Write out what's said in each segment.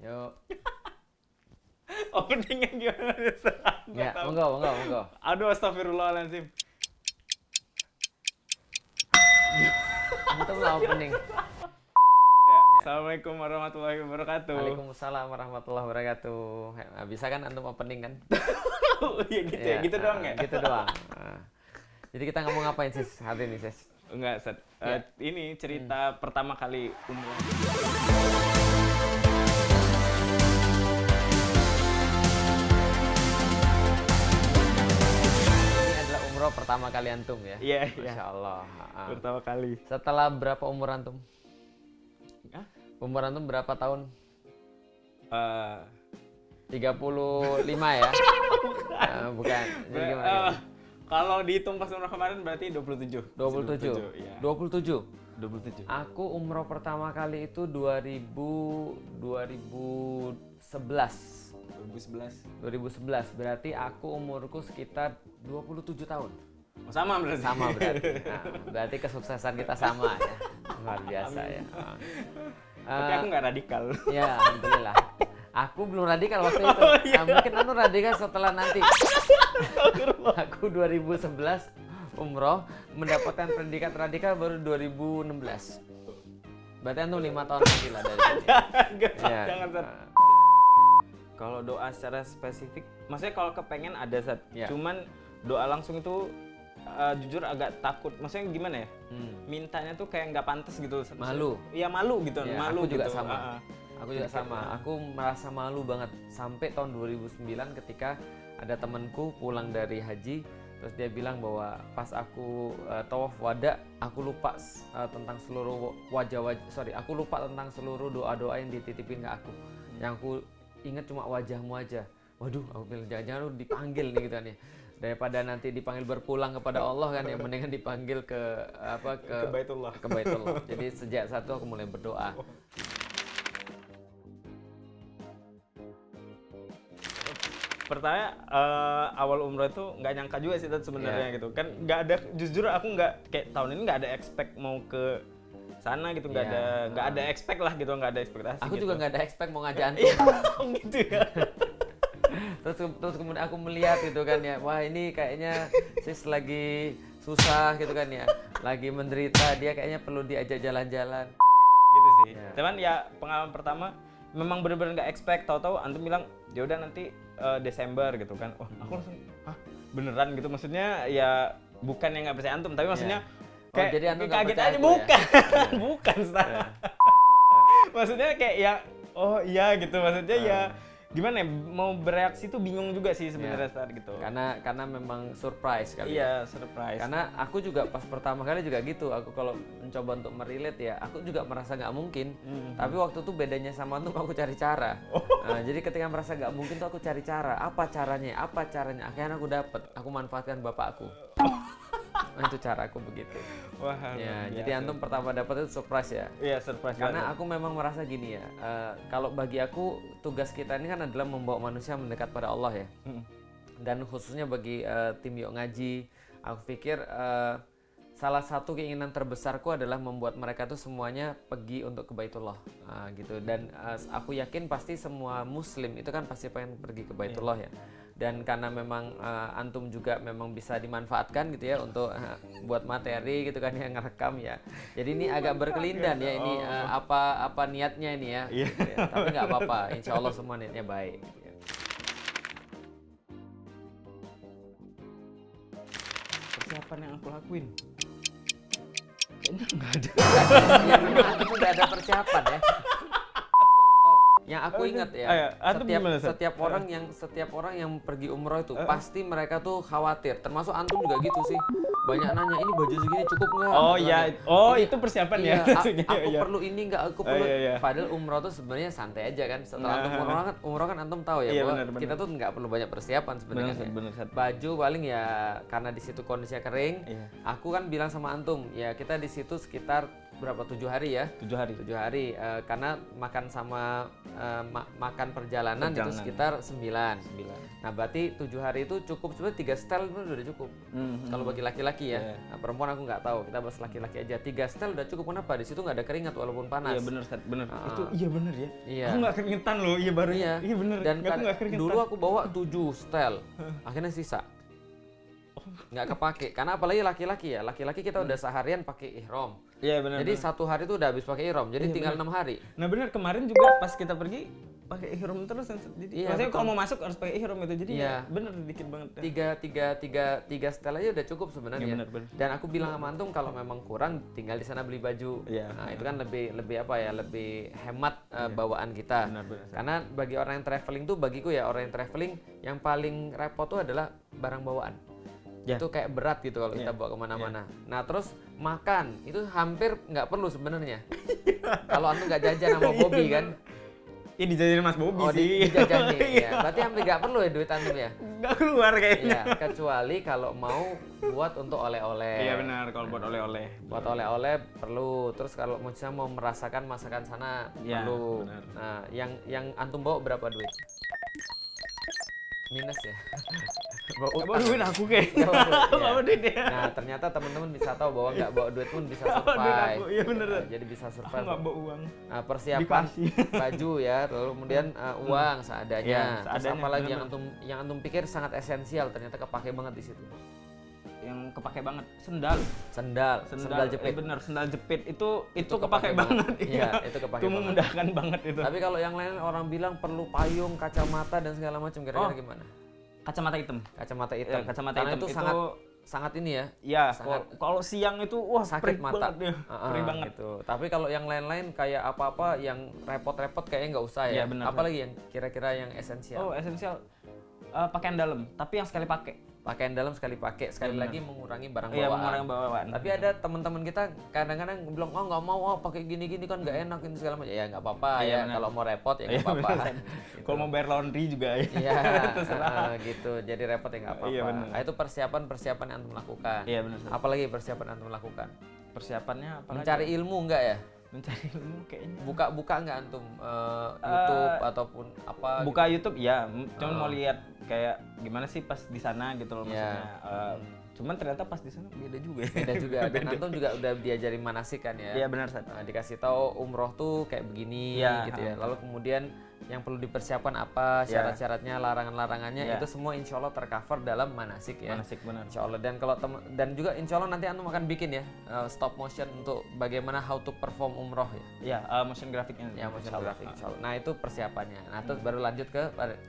Yuk. Openingnya gimana? Ya, monggo. Aduh, astagfirullahaladzim. Antum lah opening. Ya, Assalamualaikum warahmatullahi wabarakatuh. Waalaikumsalam warahmatullahi wabarakatuh. Nah, bisa kan antum opening kan? Oh iya gitu ya, gitu doang ya? Gitu doang. Jadi kita ngomong ngapain sis hari ini sis? Enggak, Seth. Ya. Ini cerita pertama kali umroh. Ini adalah umroh pertama kali antum ya? Iya, Masya iya. Allah. Pertama kali. Setelah berapa umur antum? Hah? Umur antum berapa tahun? Eh, 35 ya? Bukan. Jadi gimana? Kalau dihitung pas umroh kemarin berarti 27. 27. Iya. 27. 27. Aku umroh pertama kali itu 2011. 2011. Berarti aku umurku sekitar 27 tahun. Oh, sama berarti. Sama berarti. Nah, berarti kesuksesan kita sama ya. Luar biasa ya. Tapi aku nggak radikal. Ya, alhamdulillah. Aku belum radikal waktu itu. Oh, iya. Mungkin anu radikal setelah nanti. Aku 2011 umroh, mendapatkan predikat radikal baru 2016. Berarti antum 5 tahun lagi lah dari sini. Jangan, Seth. Kalau doa secara spesifik, maksudnya kalau kepengen ada, Seth. Ya. Cuman doa langsung itu jujur agak takut. Maksudnya gimana ya? Mintanya tuh kayak nggak pantas gitu. Malu. Iya, malu gitu. Ya, Malu aku juga gitu. sama. Aku juga sama. Aku merasa malu banget sampai tahun 2009 ketika ada temanku pulang dari haji, terus dia bilang bahwa pas aku tawaf wada, aku lupa tentang seluruh aku lupa tentang seluruh doa-doa yang dititipin ke aku. Yang aku ingat cuma wajahmu aja. Waduh, aku bilang jangan-jangan lu dipanggil nih gitu kan ya. Daripada nanti dipanggil berpulang kepada Allah kan ya, mendingan dipanggil ke Baitullah. Ke Baitullah. Jadi sejak saat itu aku mulai berdoa. Pertama awal umroh itu nggak nyangka juga sih sebenarnya gitu kan, nggak ada, jujur aku nggak kayak tahun ini nggak ada expect mau ke sana gitu, nggak ada expect lah gitu, nggak ada ekspektasi. Aku gitu. juga nggak ada expect mau ngajak antum. Iya, gitu ya. terus kemudian aku melihat gitu kan ya, wah ini kayaknya sis lagi susah gitu kan ya, lagi menderita, dia kayaknya perlu diajak jalan-jalan. Gitu sih. Ya. Cuman ya pengalaman pertama memang bener-bener nggak expect, tahu-tahu antum bilang ya udah nanti Desember gitu kan. Oh, aku langsung hah, beneran gitu, maksudnya ya bukan yang nggak percaya antum, tapi maksudnya Oh, jadi antum nggak kaget percaya aja, aku bukan. ya? Bukan, maksudnya kayak ya oh iya gitu, maksudnya ya gimana ya, mau bereaksi tuh bingung juga sih sebenarnya saat gitu. Karena memang surprise kali Iya, ya. surprise. Karena aku juga pas pertama kali juga gitu, aku kalau mencoba untuk merelate ya, aku juga merasa nggak mungkin. Tapi waktu itu bedanya sama antum, aku cari cara. Nah, jadi ketika merasa nggak mungkin tuh aku cari cara. Apa caranya? Akhirnya aku dapet. Aku manfaatkan bapakku. Nah, itu caraku begitu. Wah, Ya, luar jadi biasa. antum pertama dapat itu surprise ya. Iya, surprise Karena banget. aku memang merasa gini ya, kalau bagi aku tugas kita ini kan adalah membawa manusia mendekat pada Allah ya. Dan khususnya bagi tim Yuk Ngaji, aku pikir salah satu keinginan terbesarku adalah membuat mereka tuh semuanya pergi untuk ke Baitullah, gitu. Dan aku yakin pasti semua Muslim itu kan pasti pengen pergi ke Baitullah ya. Dan karena memang antum juga memang bisa dimanfaatkan gitu ya untuk buat materi gitu kan yang ngerekam ya. Jadi ini agak berkelindan ya ini apa niatnya ini ya. Iya. Gitu ya. Tapi nggak apa-apa, insya Allah semua niatnya baik. Ya. Persiapan yang aku lakuin kayaknya nggak ada. Ya memang antum nggak ada persiapan ya. Yang aku ingat ya, antum gimana, Seth? setiap orang yang pergi umroh itu pasti mereka tuh khawatir. Termasuk antum juga gitu sih. Banyak nanya, ini baju segini cukup nggak? Oh Gitu iya, kan ya. oh Ini- itu persiapan iya, ya. aku Iya. perlu ini nggak? Aku perlu. Iya. Padahal umroh tuh sebenarnya santai aja kan. Setelah antum umroh kan antum tahu ya Iya, bahwa benar. kita tuh nggak perlu banyak persiapan sebenarnya. Benar, ya. benar, Seth. Baju paling ya karena di situ kondisinya kering. Iya. Aku kan bilang sama antum, ya kita di situ sekitar berapa 7 hari ya? 7 hari. 7 hari karena makan sama makan perjalanan itu sekitar 9. Nah, berarti 7 hari itu cukup, sebenarnya 3 setel itu udah cukup. Kalau bagi laki-laki ya. Nah, perempuan aku nggak tahu, kita bahas laki-laki aja. 3 setel udah cukup. Kenapa? Di situ nggak ada keringat walaupun panas. Iya bener, bener. Itu iya bener ya. Iya. Aku nggak keringetan loh, iya baru. Iya bener. Dan aku nggak keringetan. dulu aku bawa 7 setel, akhirnya sisa. Nggak kepake, karena apalagi laki-laki ya, laki-laki kita udah seharian pakai ihram. Iya benar. Jadi 1 hari itu udah habis pakai ihram, jadi tinggal 6 hari. Nah benar, kemarin juga pas kita pergi pakai ihram terus, jadi maksudnya kalau mau masuk harus pakai ihram itu, jadi ya bener dikit banget. Tiga setel aja udah cukup sebenarnya. Ya, bener. Dan aku bilang sama antum kalau memang kurang tinggal di sana beli baju. Nah itu kan lebih apa ya, lebih hemat bawaan kita. Benar. Karena bagi orang yang traveling tuh, bagiku ya, orang yang traveling yang paling repot tuh adalah barang bawaan. Itu kayak berat gitu kalau kita bawa kemana-mana. Nah terus makan itu hampir nggak perlu sebenarnya. Kalau antum nggak jajan sama Bobby kan? Ini dijajanin Mas Bobby sih. Dijajan nih. Ya, berarti hampir nggak perlu ya duit antum ya? Nggak keluar kayaknya. Ya, kecuali kalau mau buat untuk oleh-oleh. Iya benar, kalau buat oleh-oleh. Buat oleh-oleh perlu. Terus kalau misalnya mau merasakan masakan sana perlu. Benar. Nah, yang antum bawa berapa duit? Minus ya. Bawa duit aku kayaknya. Bawa duit ya. Nah ternyata teman-teman bisa tahu bahwa nggak bawa duit pun bisa survive. Iya bener. Jadi bisa survive. Aku nggak bawa uang. Nah persiapan baju ya, lalu kemudian uang seadanya. Terus apalagi yang antum pikir sangat esensial ternyata kepake banget di situ. Yang kepake banget, sendal jepit. Bener, sendal jepit itu kepake banget. Iya, itu kepake itu memudahkan banget itu. Tapi kalau yang lain orang bilang perlu payung, kacamata dan segala macam, kira-kira gimana? Kacamata hitam. Kacamata hitam. Kacamata karena hitam itu sangat ini ya. Iya, kalau siang itu sakit mata. Perih banget. Gitu. Tapi kalau yang lain-lain kayak apa-apa yang repot-repot kayaknya nggak usah ya. Apalagi yang kira-kira yang esensial. Esensial. Pakaian dalam, tapi yang sekali pakai. Pakaian dalam sekali pakai, sekali lagi mengurangi barang bawaan. Iya, mengurangi bawaan. Tapi ada teman-teman kita kadang-kadang bilang, oh nggak mau, pakai gini-gini kan nggak enak ini segala macam. Ya nggak apa-apa ya, kalau mau repot ya nggak apa-apa. Gitu. Kalau mau bayar laundry juga ya. Iya, gitu. Jadi repot ya nggak apa-apa. Iya, nah, itu persiapan yang antum lakukan. Iya benar. Apalagi persiapan yang antum lakukan? Persiapannya apa? Mencari ilmu nggak ya? Mencari ilmu kayaknya. Buka nggak antum YouTube ataupun apa? Buka gitu? YouTube ya, cuman mau lihat kayak gimana sih pas di sana gitu loh maksudnya. Cuman ternyata pas di sana beda juga. Dan antum juga udah diajarin manasik kan ya? Iya benar. Dikasih tahu umroh tuh kayak begini gitu ya. Lalu kemudian yang perlu dipersiapkan apa, syarat-syaratnya, larangan-larangannya, itu semua insya Allah tercover dalam manasik ya. Manasik benar. Insya Allah. Dan juga insya Allah nanti antum akan bikin ya stop motion untuk bagaimana how to perform umroh ya. Iya, motion grafiknya. Ya, motion grafik insya Allah. Nah itu persiapannya. Nah terus baru lanjut ke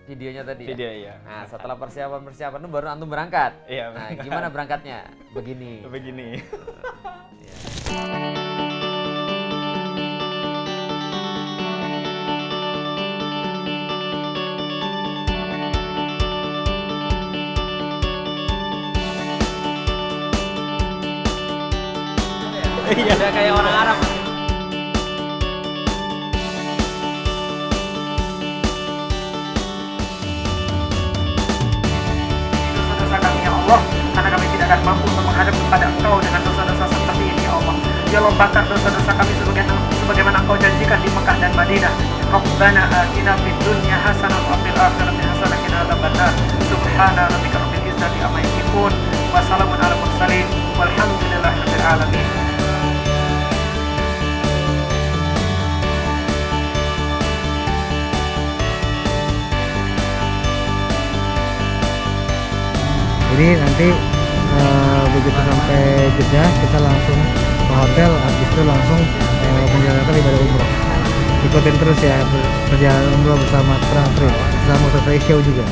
videonya tadi Video ya. iya. Nah setelah persiapan itu baru antum berangkat. Iya. Nah gimana berangkatnya? Begini. Iya, udah kayak orang Arab. Dosa-dosa kami ya Allah, karena kami tidak akan mampu untuk menghadap kepada Engkau dengan dosa-dosa seperti ini ya Allah. Ya Allah, bakar dosa-dosa kami sebagaimana Engkau janjikan di Mekah dan Madinah. Rabbana atina fid dunya hasanah wa fil akhirati hasanah wa qina adzabannar. Subhana rabbika rabbil izzati amma yasifun wa salamun alal mursalin walhamdulillahirabbil alamin. Jadi nanti begitu sampai Jeddah kita langsung ke hotel, habis itu langsung menjalankan ibadah umroh. Ikutin terus ya perjalanan umroh bersama Trafri, bersama Ustaz Show juga.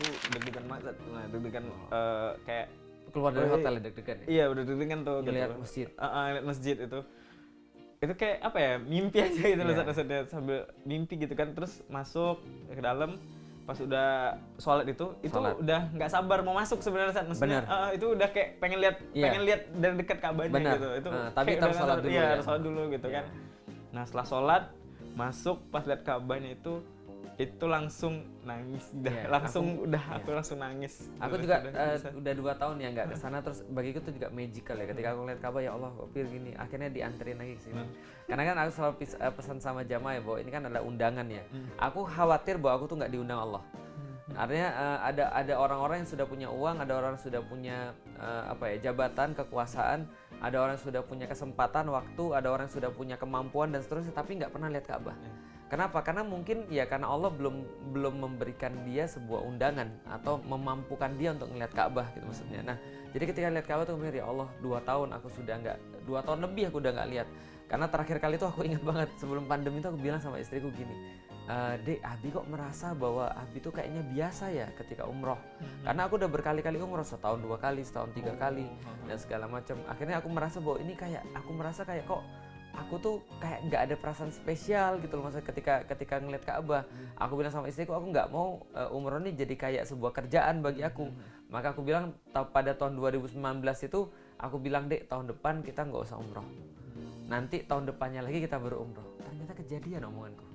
itu deg-degan banget. Nah, deg-degan kayak Keluar dari hotel ya deg-degan ya. iya udah deg-degan tuh Ngeliat gitu. masjid. Ngeliat masjid itu kayak apa ya, mimpi aja gitu loh, Iya. saat sambil mimpi gitu kan. Terus masuk ke dalam, pas udah sholat itu Sholat. udah nggak sabar mau masuk sebenarnya saat maksudnya. Itu udah kayak pengen lihat dari dekat Ka'bahnya Benar. gitu. Itu Tapi kayak harus udah sholat nggak dulu sabar. Iya, ya. harus sholat dulu gitu Iya. kan. Nah setelah sholat masuk, pas lihat Ka'bahnya itu langsung nangis Iya, aku langsung nangis. Aku juga udah 2 tahun ya nggak kesana, terus bagiku tuh juga magical ya ketika aku lihat Ka'bah, ya Allah kok pir gini, akhirnya dianterin lagi ke sini. Karena kan aku selalu pesan sama jamaah ya bahwa ini kan adalah undangan ya. Aku khawatir bahwa aku tuh nggak diundang Allah. Artinya ada orang-orang yang sudah punya uang, ada orang yang sudah punya jabatan, kekuasaan, ada orang yang sudah punya kesempatan, waktu, ada orang yang sudah punya kemampuan dan seterusnya, tapi nggak pernah lihat Ka'bah. Kenapa? Karena mungkin ya karena Allah belum memberikan dia sebuah undangan atau memampukan dia untuk melihat Ka'bah gitu maksudnya. Nah, jadi ketika lihat Ka'bah tuh mikir, ya Allah 2 tahun aku sudah nggak, 2 tahun lebih aku udah nggak lihat. Karena terakhir kali itu aku ingat banget sebelum pandemi itu aku bilang sama istriku gini, Dek, Abi kok merasa bahwa Abi tuh kayaknya biasa ya ketika umroh. Karena aku udah berkali-kali umroh, setahun 2 kali, setahun 3 kali dan segala macam. Akhirnya aku merasa bahwa ini aku merasa kayak kok aku tuh kayak nggak ada perasaan spesial gitu loh, maksudnya ketika ngeliat Ka'bah. Aku bilang sama istriku, aku nggak mau umroh ini jadi kayak sebuah kerjaan bagi aku. Maka aku bilang pada tahun 2019 itu aku bilang, Dek, tahun depan kita nggak usah umroh, nanti tahun depannya lagi kita baru umroh. Ternyata kejadian omonganku.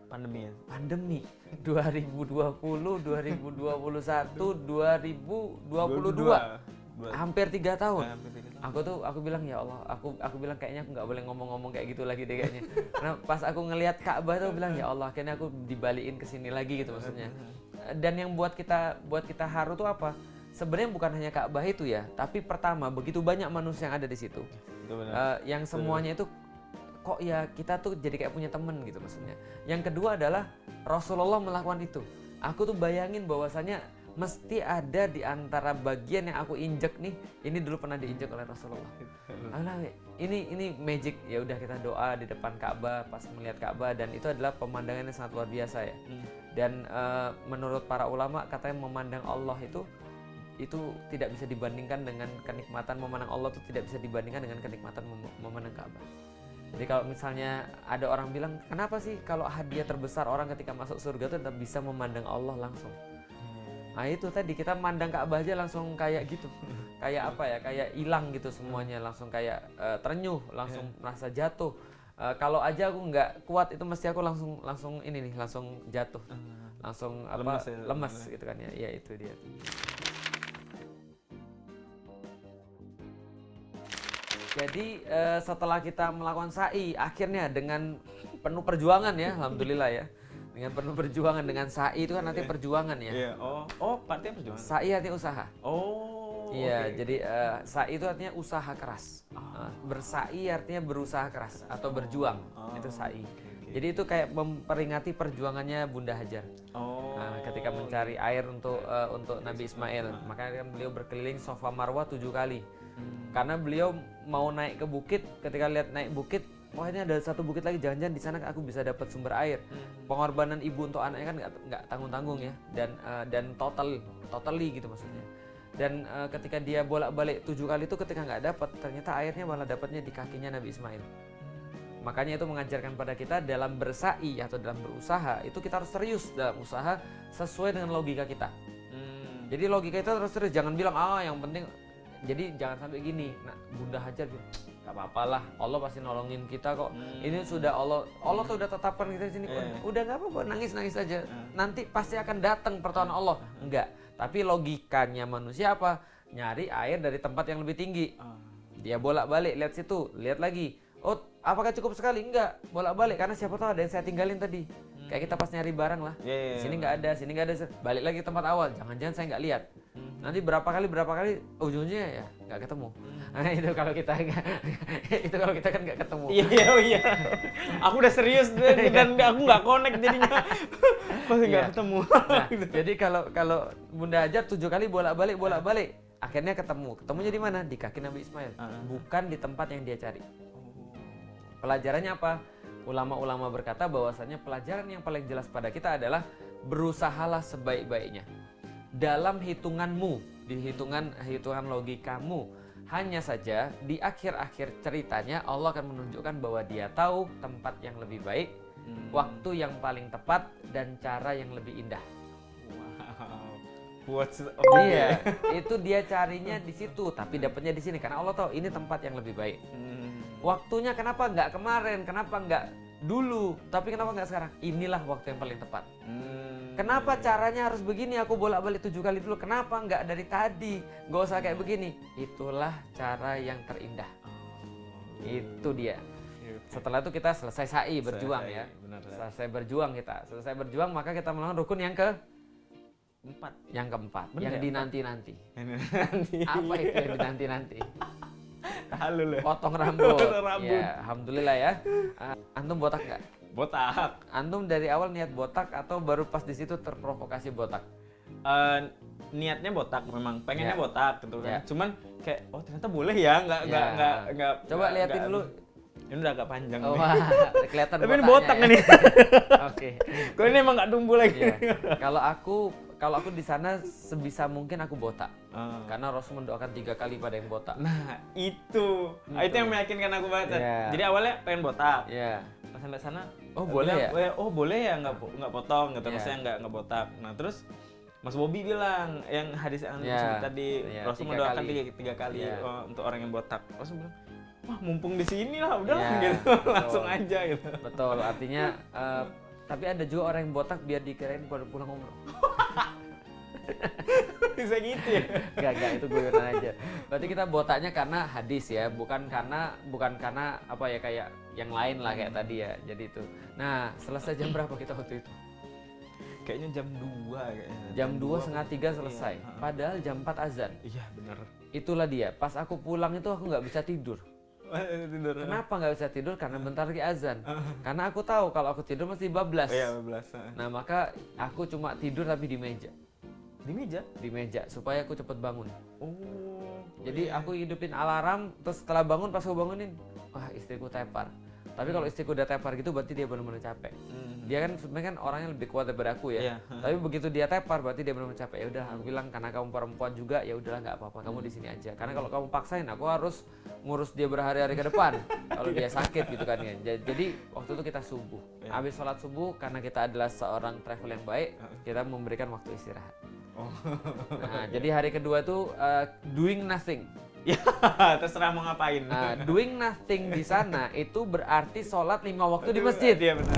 Pandemi ya. Pandemi 2020, 2021, 2022. Hampir 3 tahun. Aku bilang ya Allah, aku bilang kayaknya aku nggak boleh ngomong-ngomong kayak gitu lagi deh kayaknya. Karena pas aku ngelihat Ka'bah tuh bilang ya Allah, akhirnya aku dibalikin ke sini lagi gitu maksudnya. Dan yang buat kita haru tuh apa? Sebenarnya bukan hanya Ka'bah itu ya, tapi pertama begitu banyak manusia yang ada di situ. Yang semuanya itu kok ya kita tuh jadi kayak punya temen gitu maksudnya. Yang kedua adalah Rasulullah melakukan itu. Aku tuh bayangin bahwasanya mesti ada di antara bagian yang aku injek nih, ini dulu pernah diinjek oleh Rasulullah. Ini magic. Ya udah kita doa di depan Ka'bah pas melihat Ka'bah, dan itu adalah pemandangan yang sangat luar biasa ya. Dan menurut para ulama katanya memandang Allah itu tidak bisa dibandingkan dengan kenikmatan memandang Allah, itu tidak bisa dibandingkan dengan kenikmatan memandang Ka'bah. Jadi kalau misalnya ada orang bilang, kenapa sih kalau hadiah terbesar orang ketika masuk surga itu tetap bisa memandang Allah langsung? Nah itu tadi, kita mandang Ka'bah aja langsung kayak gitu, kayak apa ya, kayak hilang gitu semuanya, langsung kayak terenyuh, langsung merasa jatuh. Kalau aja aku nggak kuat itu mesti aku langsung ini nih, langsung jatuh, langsung lemes gitu kan ya. Iya itu dia. Jadi setelah kita melakukan sa'i, akhirnya dengan penuh perjuangan ya, alhamdulillah ya. Dengan penuh perjuangan, dengan sa'i itu kan nanti perjuangan ya. Iya. Oh, artinya perjuangan. Sa'i artinya usaha. Oh. Iya, jadi sa'i itu artinya usaha keras. Bersa'i artinya berusaha keras atau berjuang. Itu sa'i. Jadi itu kayak memperingati perjuangannya Bunda Hajar. Nah, ketika mencari air untuk Nabi Ismail, makanya kan beliau berkeliling Safa Marwah 7 kali. Karena beliau mau naik ke bukit, ketika lihat naik bukit, wah ini ada satu bukit lagi, jangan-jangan di sana aku bisa dapat sumber air. Pengorbanan ibu untuk anaknya kan nggak tanggung-tanggung ya, dan totally gitu maksudnya. Dan ketika dia bolak-balik 7 kali itu, ketika nggak dapat, ternyata airnya malah dapatnya di kakinya Nabi Ismail. Makanya itu mengajarkan pada kita dalam bersa'i atau dalam berusaha itu kita harus serius dalam usaha sesuai dengan logika kita. Jadi logika itu harus serius, jangan bilang yang penting. Jadi jangan sampai gini. Nah, Bunda Hajar bilang, gak apa-apa lah, Allah pasti nolongin kita kok. Ini sudah Allah tuh udah tetapkan kita di sini. Udah nggak apa-apa, nangis aja. Nanti pasti akan datang pertolongan Allah. Enggak. Tapi logikanya manusia apa? Nyari air dari tempat yang lebih tinggi. Dia bolak-balik lihat situ, lihat lagi. Oh, apakah cukup sekali? Enggak. Bolak-balik karena siapa tahu ada yang saya tinggalin tadi. Kayak kita pas nyari barang lah. Sini nggak ada, sini nggak ada. Balik lagi ke tempat awal. Jangan-jangan saya nggak lihat. Nanti berapa kali ujungnya ya nggak ketemu. Nah, itu kalau kita kan nggak ketemu. Iya. Aku udah serius dan aku nggak connect jadinya. Pasti nggak ketemu. Nah, jadi kalau Bunda Hajar 7 kali bolak-balik, akhirnya ketemu. Ketemunya di mana? Di kaki Nabi Ismail. Bukan di tempat yang dia cari. Pelajarannya apa? Ulama-ulama berkata bahwasanya pelajaran yang paling jelas pada kita adalah berusahalah sebaik-baiknya. dalam hitunganmu, di hitungan logikamu. Hanya saja di akhir-akhir ceritanya Allah akan menunjukkan bahwa Dia tahu tempat yang lebih baik, waktu yang paling tepat, dan cara yang lebih indah. Iya, itu dia carinya di situ, tapi dapatnya di sini karena Allah tahu ini tempat yang lebih baik. Waktunya kenapa nggak kemarin, kenapa nggak dulu, tapi kenapa nggak sekarang? Inilah waktu yang paling tepat. Kenapa caranya harus begini? Aku bolak-balik 7 kali dulu. Kenapa nggak dari tadi? Nggak usah kayak begini. Itulah cara yang terindah. Itu dia. Setelah itu kita selesai sa'i, berjuang ya. Selesai berjuang kita. Selesai berjuang maka kita melakukan rukun yang keempat. Yang dinanti-nanti. Apa itu yang dinanti-nanti? Potong rambut. Ya, alhamdulillah ya. Antum botak nggak? Botak. Antum dari awal niat botak atau baru pas di situ terprovokasi botak? Niatnya botak, memang pengennya Ya. botak gitu kan. Ya. Cuman kayak ternyata boleh ya, nggak. Coba liatin dulu. Ini udah agak panjang nih. Wah, kelihatan Tapi ini botaknya botak ya. ini. Oke. Kok ini emang nggak tumbuh lagi? Iya. Kalau aku di sana sebisa mungkin aku botak. Karena Rasul mendoakan 3 kali pada yang botak. Nah, itu yang meyakinkan aku banget. Iya. Jadi awalnya pengen botak. Iya. Pas sampai sana, Oh, boleh ya? Oh, boleh ya, nggak potong gitu. Iya. Maksudnya nggak botak. Nah, terus Mas Bobby bilang yang hadis yang Iya. sebut tadi, Iya, Rasul 3 mendoakan kali. 3 kali Iya. untuk orang yang botak. Rasul bilang, wah mumpung di sini lah, udah Iya, gitu, langsung betul. aja gitu. Betul, artinya tapi ada juga orang yang botak biar dikirain baru pulang umroh. Bisa gitu ya? Gak, itu guyonan aja. Berarti kita botaknya karena hadis ya, bukan karena apa ya kayak yang lain lah kayak tadi ya. Jadi itu. Nah, selesai jam berapa kita waktu itu? Kayaknya jam 2 kayaknya. Jam 2 setengah 3 selesai. Iya. Padahal jam 4 azan. Iya, benar. Itulah dia. Pas aku pulang itu aku nggak bisa tidur. Tidur. Kenapa nggak bisa tidur? Karena bentar lagi azan. Karena aku tahu kalau aku tidur mesti bablas. Iya, 12. Nah, maka aku cuma tidur tapi di meja. Di meja? Di meja supaya aku cepet bangun. Oh. Jadi aku hidupin alarm, terus setelah bangun pas aku bangunin, wah istriku tepar. Tapi kalau istriku udah tepar gitu berarti dia benar-benar capek. Dia kan sebenarnya kan orangnya lebih kuat daripada aku ya. Iya. Tapi begitu dia tepar berarti dia benar-benar capek. Ya udah aku bilang karena kamu perempuan juga ya udahlah nggak apa-apa kamu di sini aja. Karena kalau kamu paksain aku harus ngurus dia berhari-hari ke depan. Kalau dia sakit gitu kan ya. Jadi waktu itu kita subuh. Habis sholat subuh karena kita adalah seorang travel yang baik, kita memberikan waktu istirahat. Oh. Nah, jadi hari kedua tuh doing nothing. Ya, terserah mau ngapain. Nah, doing nothing di sana itu berarti sholat 5 waktu di masjid. Iya benar.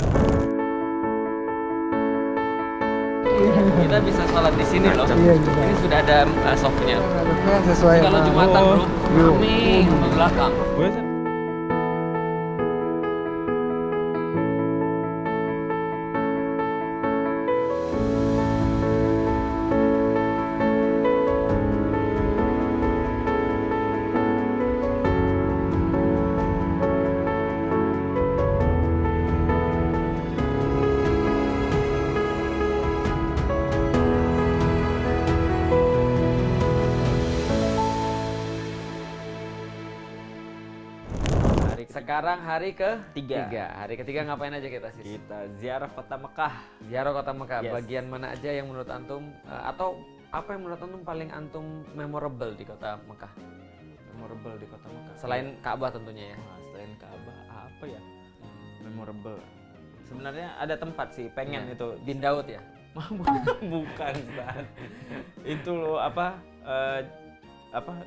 Kita bisa sholat di sini loh. Iya, juga. Ini sudah ada softnya. Harusnya sesuai Kalau sama- Jumatan bro, Yuk. rame di belakang. Sekarang hari Tiga. Hari ketiga ngapain aja kita sih? Kita ziarah kota Mekah. Ziarah kota Mekah. Yes. Bagian mana aja yang menurut antum atau apa yang menurut antum paling antum memorable di kota Mekah? Memorable di kota Mekah. Selain Ka'bah tentunya ya. Wah, selain Ka'bah apa ya? Memorable. Sebenarnya ada tempat sih pengen Iya. itu. Bin Daud ya. Bukan, Ustaz. Itu loh apa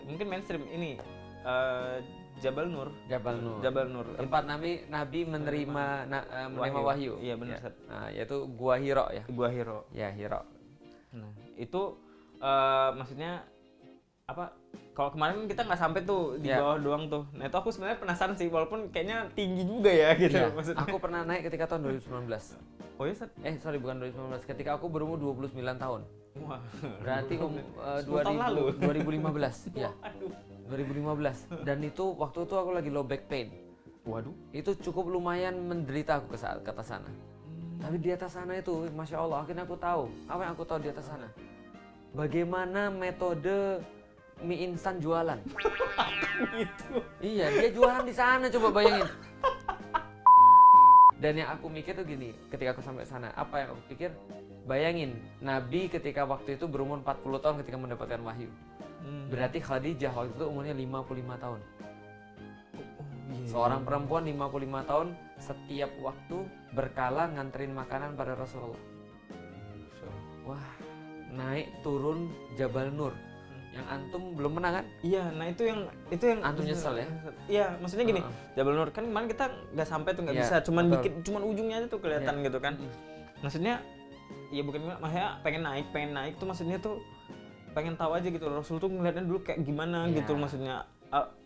mungkin mainstream ini Jabal Nur. Jabal Nur. Jabal Nur. Tempat Nabi menerima wahyu. Iya benar, Ya. Ustaz. Nah, yaitu Gua Hiro ya. Gua Hiro. Ya, Hiro. Nah, itu maksudnya apa? Kalau kemarin kita nggak sampai tuh di Ya. bawah doang tuh. Nah, itu aku sebenarnya penasaran sih walaupun kayaknya tinggi juga ya gitu Iya, maksudnya. aku pernah naik ketika tahun 2019. Oh iya, Sat. Sorry bukan 2019, ketika aku berumur 29 tahun. Wah. Berarti 10 tahun lalu. 2015. Ya, Aduh. 2015. Dan itu waktu itu aku lagi low back pain. Waduh. Itu cukup lumayan menderita aku ke atas sana. Tapi di atas sana itu, Masya Allah, akhirnya aku tahu. Apa yang aku tahu di atas sana? Bagaimana metode mie instan jualan. Gitu. Iya, dia jualan di sana, coba bayangin. Dan yang aku mikir tuh gini, ketika aku sampai sana, apa yang aku pikir? Bayangin, Nabi ketika waktu itu berumur 40 tahun ketika mendapatkan wahyu. Berarti Khadijah waktu itu umurnya 55 tahun. Seorang perempuan 55 tahun setiap waktu berkala nganterin makanan pada Rasulullah. Wah, naik turun Jabal Nur. Yang antum belum pernah kan? Iya, nah itu yang antum nyesel ya? Iya, maksudnya gini, Jabal Nur kan kemarin kita nggak sampai tuh, nggak bisa, cuman dikit, cuman ujungnya aja tuh kelihatan gitu kan. Maksudnya, ya bukan maksudnya pengen naik tuh maksudnya tuh pengen tahu aja gitu. Rasul tuh ngeliatnya dulu kayak gimana gitu, maksudnya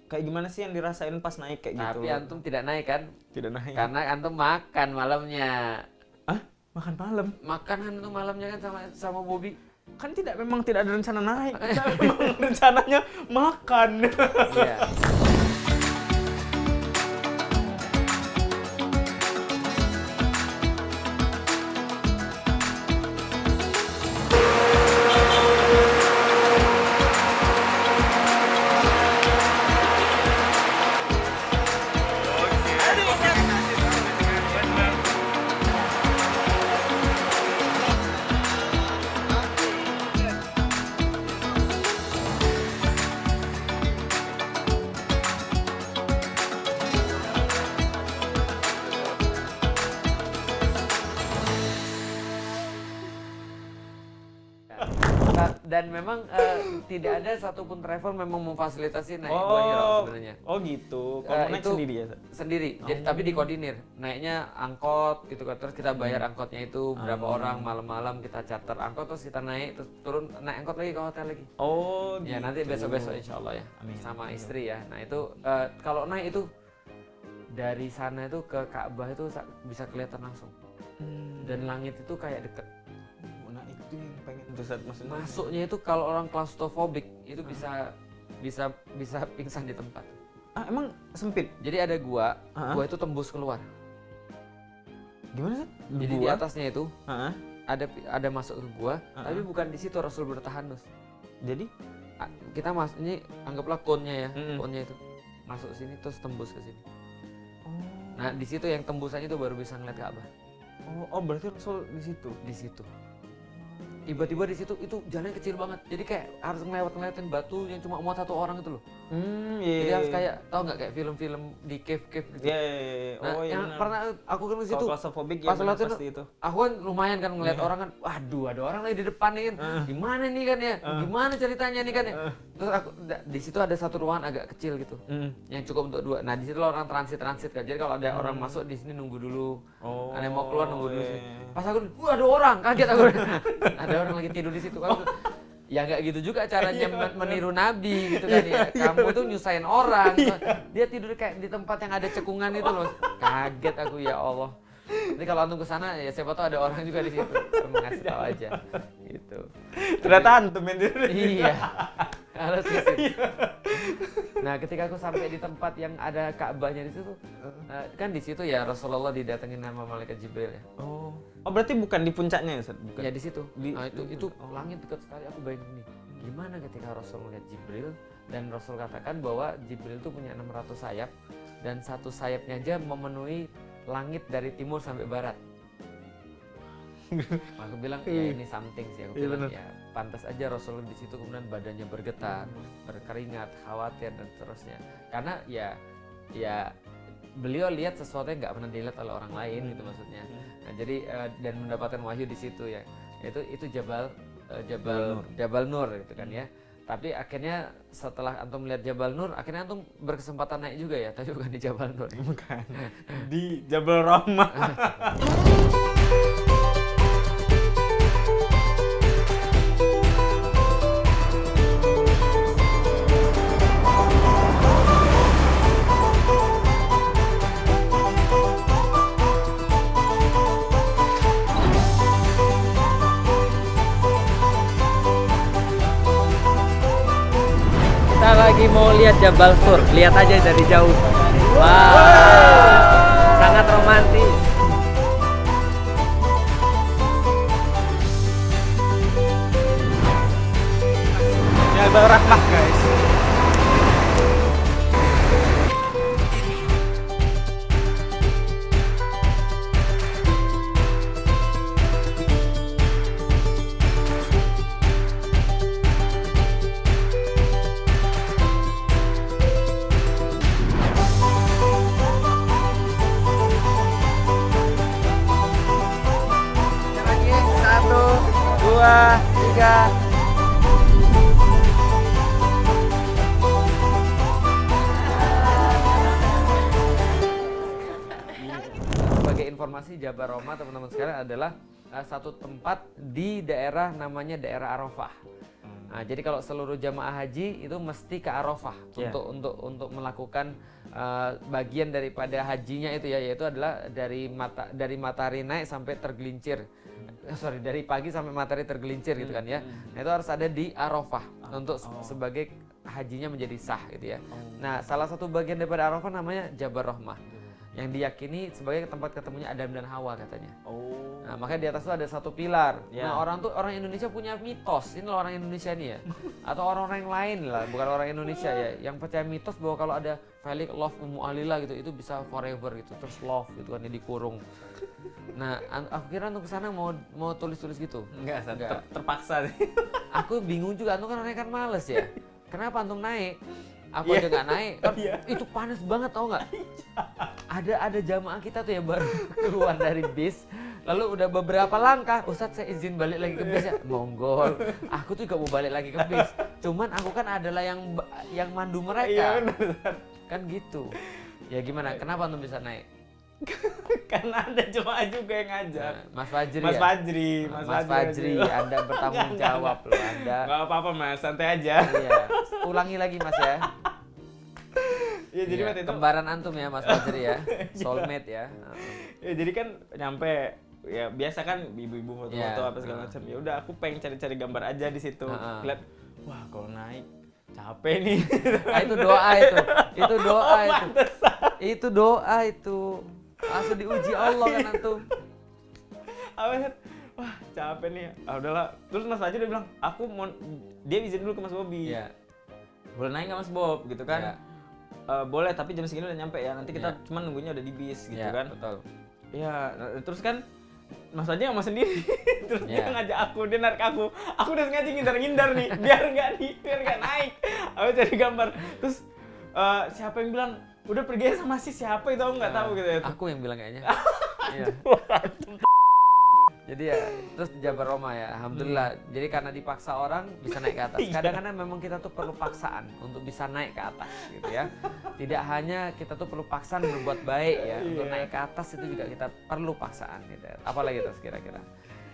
kayak gimana sih yang dirasain pas naik kayak gitu. Tapi antum tidak naik kan? Tidak naik. Karena antum makan malamnya. Makan malam? Makan antum malamnya kan sama Bobby. Kan memang tidak ada rencana naik, kita memang rencananya makan. Iya. Dan memang tidak ada satupun travel memang memfasilitasi naik Gua Hira sebenarnya. Oh gitu. Kalau naik itu sendiri ya? Sendiri. Jadi tapi dikoordinir. Naiknya angkot gitu kan. Terus kita bayar angkotnya itu berapa orang, malam-malam kita charter angkot, terus kita naik, terus turun naik angkot lagi ke hotel lagi. Oh ya gitu. Nanti besok-besok insya Allah ya. Amin. Sama istri ya. Nah itu kalau naik itu dari sana itu ke Ka'bah itu bisa kelihatan langsung. Dan langit itu kayak deket. Nah itu yang pengen Ustaz, maksudnya Masuknya itu kalau orang claustrophobic itu bisa pingsan di tempat. Emang sempit? Jadi ada gua itu tembus keluar. Gimana sih? Jadi di atasnya itu ada masuk ke gua, tapi bukan di situ Rasul bertahanus. Jadi kita ini anggaplah konnya ya, konnya itu masuk ke sini terus tembus ke sini. Nah di situ yang tembusannya itu baru bisa ngeliat Ka'bah. Oh berarti Rasul di situ? Di situ. Tiba-tiba di situ itu jalannya kecil banget, jadi kayak harus ngelewatin batu yang cuma muat satu orang itu loh. Jadi harus kayak, tau nggak kayak film-film di cave gitu. Nah yang pernah aku kan di situ pas lihat itu, aku kan lumayan kan ngeliat orang kan, waduh ada orang lagi di depan nih kan, gimana nih kan ya, gimana ceritanya nih kan ya. Terus aku di situ ada satu ruangan agak kecil gitu, yang cukup untuk dua. Nah di situ orang transit kan, jadi kalau ada orang masuk di sini nunggu dulu, ada yang mau keluar nunggu dulu sini. Pas aku, ada orang, kaget aku. Ada orang lagi tidur di situ kan. Ya nggak gitu juga caranya meniru Nabi gitu kan ya. Kamu tuh nyusahin orang. Dia tidur kayak di tempat yang ada cekungan itu loh. Kaget aku, ya Allah. Nanti kalau antum kesana ya siapa tahu ada orang juga di situ. Ngasih tahu aja gitu. Ternyata antum yang tidur. Iya. Harus di situ. Nah, ketika aku sampai di tempat yang ada Ka'bahnya di situ, kan di situ ya Rasulullah didatengin sama malaikat Jibril ya. Oh berarti bukan di puncaknya ya, Ustaz? Bukan. Ya di situ. Nah, itu langit dekat sekali. Aku bayangin nih, gimana ketika Rasul melihat Jibril dan Rasul katakan bahwa Jibril itu punya 600 sayap dan satu sayapnya aja memenuhi langit dari timur sampai barat. Aku bilang ya ini something sih, aku bilang ya pantas aja Rasul di situ kemudian badannya bergetar, berkeringat, khawatir dan seterusnya. Karena ya beliau lihat sesuatu yang nggak pernah dilihat oleh orang lain gitu maksudnya. Nah, jadi dan mendapatkan wahyu di situ ya. Itu Jabal Nur gitu kan ya. Tapi akhirnya setelah antum melihat Jabal Nur, akhirnya antum berkesempatan naik juga ya, tapi bukan di Jabal Nur. Bukan. Di Jabal Rahmah. Kita lagi mau lihat Jabal Sur, lihat aja dari jauh. Wow, sangat romantis. Jabal Rahmah guys. informasi Jabal Rahmah teman-teman sekalian adalah satu tempat di daerah namanya daerah Arafah. Nah, jadi kalau seluruh jamaah haji itu mesti ke Arafah untuk melakukan bagian daripada hajinya itu ya, yaitu adalah dari matahari naik sampai tergelincir. Dari pagi sampai matahari tergelincir gitu kan ya. Nah, itu harus ada di Arafah untuk sebagai hajinya menjadi sah gitu ya. Nah, salah satu bagian daripada Arafah namanya Jabal Rahmah yang diyakini sebagai tempat ketemunya Adam dan Hawa katanya. Nah, makanya di atas itu ada satu pilar. Nah, orang Indonesia punya mitos. Ini loh orang Indonesia nih ya. Atau orang-orang yang lain lah, bukan orang Indonesia ya, yang percaya mitos bahwa kalau ada Felix love Ummu Alila gitu, itu bisa forever gitu, terus love gitu kan, dikurung. Nah, aku kira untuk kesana mau tulis-tulis gitu. Enggak. Terpaksa sih. Aku bingung juga, antum kan orangnya kan males ya. Kenapa antum naik? Aku aja nggak naik, kan itu panas banget tau nggak? Ada jamaah kita tuh ya baru keluar dari bis, lalu udah beberapa langkah, Ustadz saya izin balik lagi ke bis ya, monggol. Aku tuh gak mau balik lagi ke bis, cuman aku kan adalah yang mandu mereka, kan gitu. Ya gimana? Kenapa antum bisa naik? Karena ada jemaah juga yang ngajak. Mas Fajri. Mas Fajri, Anda bertanggung jawab loh Anda. Gak apa-apa Mas, santai aja. Iya. Ulangi lagi Mas ya. Ya jadi waktu itu kembaran antum ya Mas Fajri ya. Soulmate ya. Ya jadi kan nyampe ya biasa kan ibu-ibu foto-foto apa segala macam. Ya udah aku pengen cari-cari gambar aja di situ. Lihat, wah kalau naik capek nih. Nah, itu doa itu. Itu doa itu. Itu doa itu. Langsung diuji Allah kan antum. Wah capek nih. Udahlah. Terus Mas Fajri udah bilang, dia izin dulu ke Mas Bobby. Iya. Boleh naik nggak Mas Bob gitu kan? Iya. Boleh, tapi jam segini udah nyampe ya. Nanti kita cuma nunggunya udah di bis gitu kan. Betul. Iya, terus kan Mas Fajri nggak mau sendiri. Terus dia ngajak aku, dia narik aku. Aku udah sengaja ngindar nih, biar nggak naik. Aku cari gambar. Terus siapa yang bilang udah pergi sama siapa itu aku nggak tahu gitu ya. Aku yang bilang kayaknya. Iya. Jadi ya, terus Jabal Rahmah ya, alhamdulillah. Jadi karena dipaksa orang bisa naik ke atas. Kadang-kadang memang kita tuh perlu paksaan untuk bisa naik ke atas gitu ya. Tidak hanya kita tuh perlu paksaan berbuat baik ya, untuk naik ke atas itu juga kita perlu paksaan gitu. Apalagi terus kira-kira.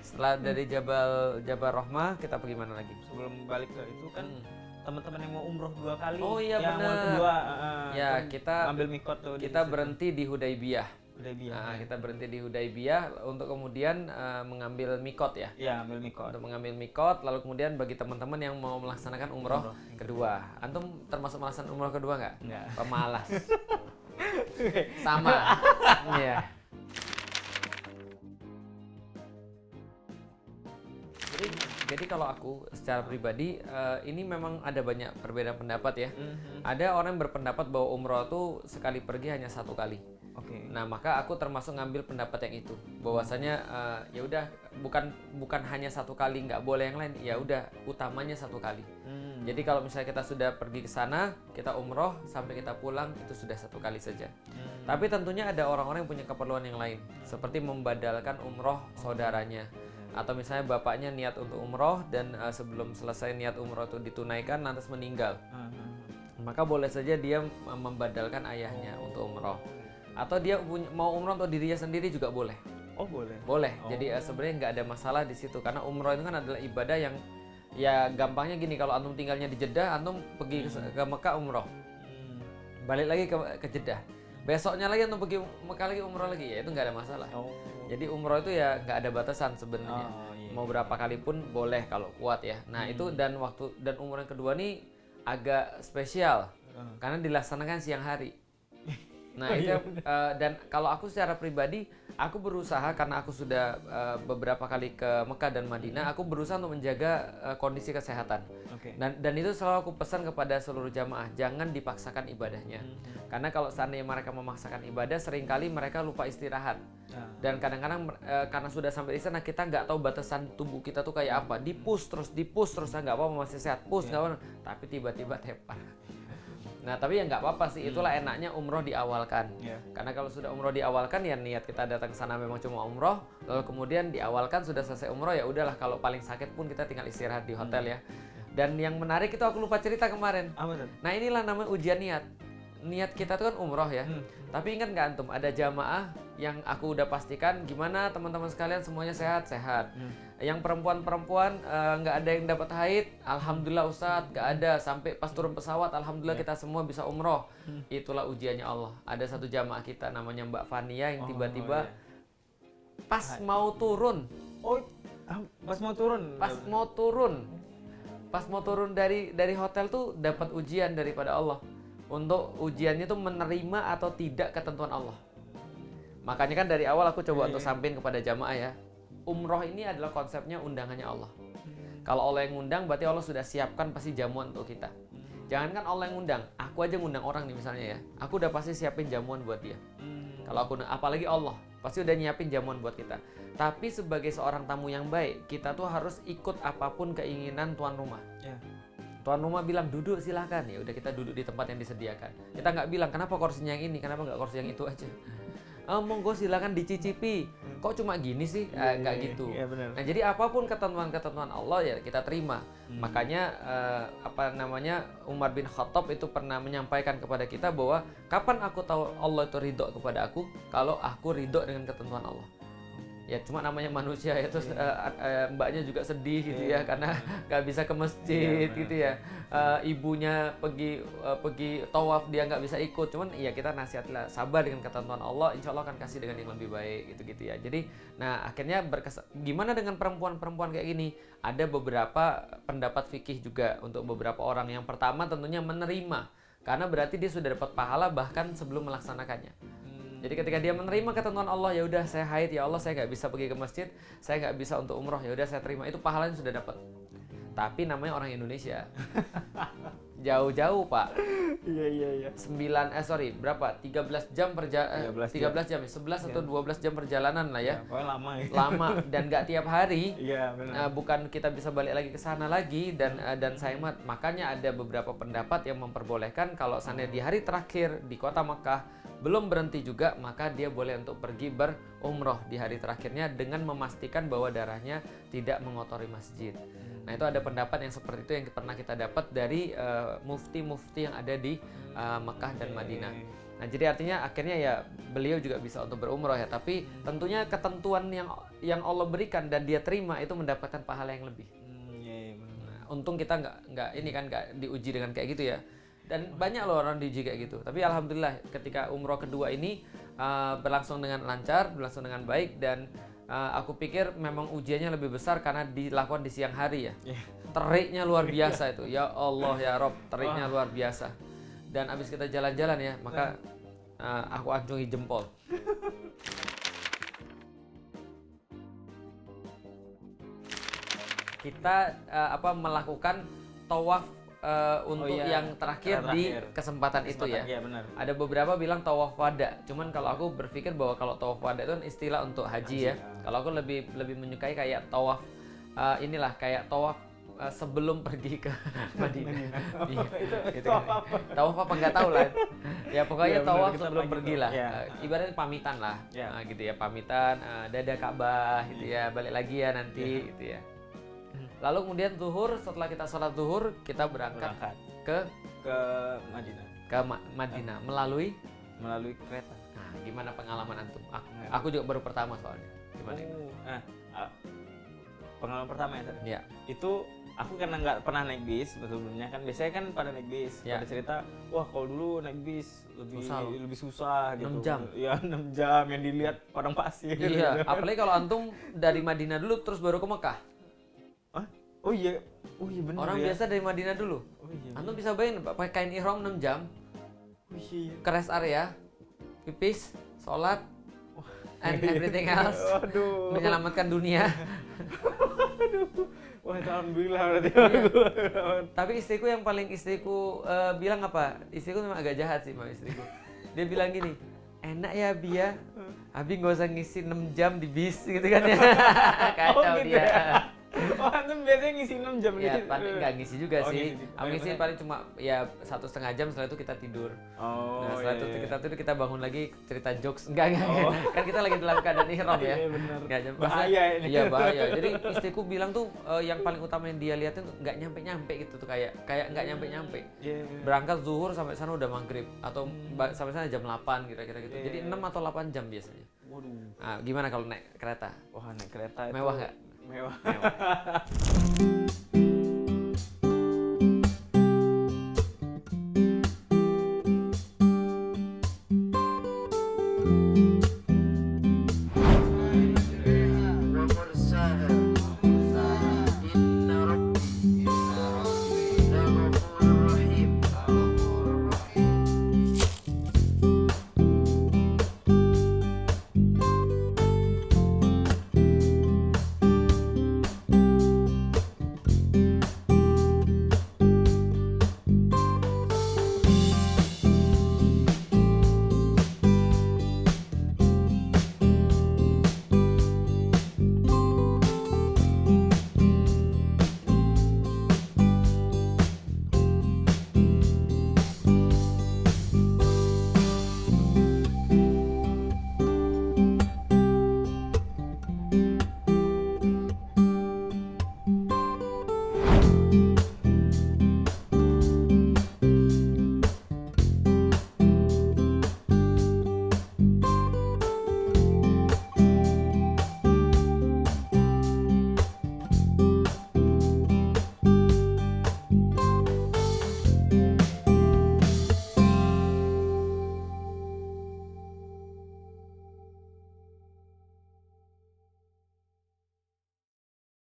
Setelah dari Jabal Rahmah kita pergi mana lagi? Sebelum balik ke itu kan teman-teman yang mau umroh 2 kali. Oh iya yang benar. Kedua, ya kita ambil mikot tuh. Kita berhenti di Hudaybiyah. Kita berhenti di Hudaybiyah untuk kemudian mengambil mikot ya. Iya, ambil mikot. Untuk mengambil mikot, lalu kemudian bagi teman-teman yang mau melaksanakan umroh kedua. Antum termasuk melaksanakan umroh kedua nggak? Nggak. Pemalas. Sama. Iya. Jadi kalau aku secara pribadi ini memang ada banyak perbedaan pendapat ya. Ada orang yang berpendapat bahwa umroh itu sekali pergi hanya 1 kali. Nah maka aku termasuk ngambil pendapat yang itu. Bahwasanya ya udah bukan hanya 1 kali, nggak boleh yang lain. Ya udah utamanya 1 kali. Jadi kalau misalnya kita sudah pergi ke sana, kita umroh sampai kita pulang itu sudah 1 kali saja. Tapi tentunya ada orang-orang yang punya keperluan yang lain, seperti membadalkan umroh saudaranya. Atau misalnya bapaknya niat untuk umroh dan sebelum selesai niat umroh itu ditunaikan lantas meninggal, maka boleh saja dia membadalkan ayahnya untuk umroh. Atau dia mau umroh untuk dirinya sendiri juga boleh. Oh boleh. Boleh. Jadi sebenarnya nggak ada masalah di situ karena umroh itu kan adalah ibadah yang ya gampangnya gini, kalau antum tinggalnya di Jeddah, antum pergi ke Mekah umroh, balik lagi ke Jeddah, besoknya lagi antum pergi Mekah lagi umroh lagi, ya itu nggak ada masalah. Jadi umroh itu ya nggak ada batasan sebenarnya. Mau berapa kali pun boleh kalau kuat ya. Nah itu dan umroh yang kedua nih agak spesial karena dilaksanakan siang hari. Nah itu dan kalau aku secara pribadi aku berusaha, karena aku sudah beberapa kali ke Mekah dan Madinah, aku berusaha untuk menjaga kondisi kesehatan. Dan itu selalu aku pesan kepada seluruh jamaah, jangan dipaksakan ibadahnya. Karena kalau seandainya mereka memaksakan ibadah, seringkali mereka lupa istirahat. Dan kadang-kadang karena sudah sampai di sana kita nggak tahu batasan tubuh kita tuh kayak apa. Di-push terus nggak apa-apa, masih sehat, push nggak apa-apa, tapi tiba-tiba tepar. Nah tapi ya nggak apa-apa sih, itulah enaknya umroh diawalkan. Karena kalau sudah umroh diawalkan ya niat kita datang ke sana memang cuma umroh, lalu kemudian diawalkan sudah selesai umroh ya udahlah, kalau paling sakit pun kita tinggal istirahat di hotel ya. Dan yang menarik itu aku lupa cerita kemarin. Nah inilah namanya ujian niat. niat kita tuh kan umroh ya. Tapi ingat nggak antum, ada jamaah yang aku udah pastikan gimana teman-teman sekalian semuanya sehat-sehat. Yang perempuan-perempuan nggak ada yang dapat haid, alhamdulillah Ustadz nggak ada. Sampai pas turun pesawat, alhamdulillah kita semua bisa umroh. Itulah ujiannya Allah. Ada satu jamaah kita namanya Mbak Fania yang tiba-tiba pas mau turun. Pas mau turun dari hotel tuh dapat ujian daripada Allah. Untuk ujiannya tuh menerima atau tidak ketentuan Allah. Makanya kan dari awal aku coba untuk sampein kepada jamaah ya. Umroh ini adalah konsepnya undangannya Allah. Kalau Allah yang ngundang berarti Allah sudah siapkan pasti jamuan untuk kita. Jangan kan Allah yang ngundang, aku aja ngundang orang nih misalnya ya. Aku udah pasti siapin jamuan buat dia. Kalau aku, apalagi Allah, pasti udah nyiapin jamuan buat kita. Tapi sebagai seorang tamu yang baik, kita tuh harus ikut apapun keinginan tuan rumah. Tuan rumah bilang duduk silahkan, ya udah kita duduk di tempat yang disediakan. Kita nggak bilang kenapa kursinya yang ini, kenapa nggak kursi yang itu aja. Monggo silakan dicicipi. Kok cuma gini sih? Nggak gitu. Nah jadi apapun ketentuan-ketentuan Allah ya kita terima. Makanya Umar bin Khattab itu pernah menyampaikan kepada kita bahwa kapan aku tahu Allah itu ridho kepada aku kalau aku ridho dengan ketentuan Allah. Ya cuma namanya manusia ya, terus mbaknya juga sedih gitu ya karena nggak bisa ke masjid gitu ya. Ibunya pergi tawaf dia nggak bisa ikut, cuman ya kita nasihatlah sabar dengan ketentuan Allah, insya Allah akan kasih dengan yang lebih baik gitu ya. Jadi nah akhirnya gimana dengan perempuan kayak gini? Ada beberapa pendapat fikih juga untuk beberapa orang. Yang pertama tentunya menerima, karena berarti dia sudah dapat pahala bahkan sebelum melaksanakannya. Jadi ketika dia menerima ketentuan Allah, ya udah saya haid ya Allah, saya nggak bisa pergi ke masjid, saya nggak bisa untuk umroh, ya udah saya terima, itu pahalanya sudah dapat. Tapi namanya orang Indonesia, jauh-jauh pak. Iya. 13 jam 11 jam, 11 atau 12 jam perjalanan lah ya. Pokoknya lama ya. Lama dan nggak tiap hari. Iya benar. Bukan kita bisa balik lagi ke sana lagi dan sayang banget. Makanya ada beberapa pendapat yang memperbolehkan kalau seandainya di hari terakhir di kota Makkah belum berhenti juga, maka dia boleh untuk pergi berumroh di hari terakhirnya dengan memastikan bahwa darahnya tidak mengotori masjid. Nah itu ada pendapat yang seperti itu yang pernah kita dapat dari mufti-mufti yang ada di Mekah dan Madinah. Nah jadi artinya akhirnya ya beliau juga bisa untuk berumroh ya, tapi tentunya ketentuan yang Allah berikan dan dia terima itu mendapatkan pahala yang lebih. Nah, untung kita nggak diuji dengan kayak gitu ya. Dan banyak loh orang diuji kayak gitu. Tapi alhamdulillah ketika umroh kedua ini berlangsung dengan lancar, berlangsung dengan baik, dan aku pikir memang ujiannya lebih besar karena dilakukan di siang hari ya. Teriknya luar biasa itu. Ya Allah ya Rob, teriknya luar biasa. Dan abis kita jalan-jalan ya, maka aku acungi jempol. Kita melakukan tawaf untuk yang terakhir di kesempatan itu ya. Benar. Ada beberapa bilang tawaf wada. Cuman kalau aku berpikir bahwa kalau tawaf wada itu kan istilah untuk haji ya. Kalau aku lebih menyukai kayak tawaf kayak tawaf sebelum pergi ke Madinah. Itu apa? Tawaf apa nggak tahu lah. Ya pokoknya tawaf sebelum pergi lah. Ibaratnya pamitan lah. Gitu ya, pamitan dadah Ka'bah gitu ya. Balik lagi ya nanti gitu ya. Lalu kemudian zuhur, setelah kita sholat zuhur, kita berangkat ke Madinah. Madinah melalui kereta. Nah, gimana pengalaman antum? Aku juga baru pertama soalnya. Gimana? Pengalaman pertama ya tadi. Ya. Itu aku karena nggak pernah naik bis sebelumnya kan, biasanya kan pada naik bis. Pada cerita, wah kalau dulu naik bis lebih susah gitu. 6 jam. Ya 6 jam yang dilihat padang pasir. Iya, apalagi kalau antum dari Madinah dulu terus baru ke Mekah. Oh iya benar. Orang biasa dari Madinah dulu. Antum bisa bayangin pakai kain ihram 6 jam. Ke rest area, pipis, sholat, and everything else. Menyelamatkan dunia. Wah, alhamdulillah berarti. Tapi istriku bilang apa? Istriku memang agak jahat sih, istriku. Dia bilang gini, enak ya Bia, Abi nggak usah ngisi 6 jam di bis gitu kan ya. Kacau gitu dia. Ya? Wah, itu biasanya ngisi 6 jam Ya gitu. paling nggak ngisi juga Oh, sih. ngisi. Aku ngisi paling cuma ya 1,5 jam, setelah itu kita tidur. Oh, Nah setelah iya, itu iya. kita tidur, kita bangun lagi cerita jokes. Enggak. Oh. Kan kita lagi dalam keadaan ihram ya. Iya, benar. Nggak nyampe. Bahaya ini. Iya bahaya. Jadi istriku bilang tuh yang paling utama yang dia liatin tuh nggak nyampe gitu tuh, kayak nggak nyampe. Iya. Berangkat zuhur sampai sana udah maghrib, atau sampai sana jam 8 kira-kira gitu. Jadi 6 atau 8 jam biasanya. Waduh. Nah, gimana kalau naik kereta? Wah, naik kereta itu Mewah nggak? Mewah. Mewah.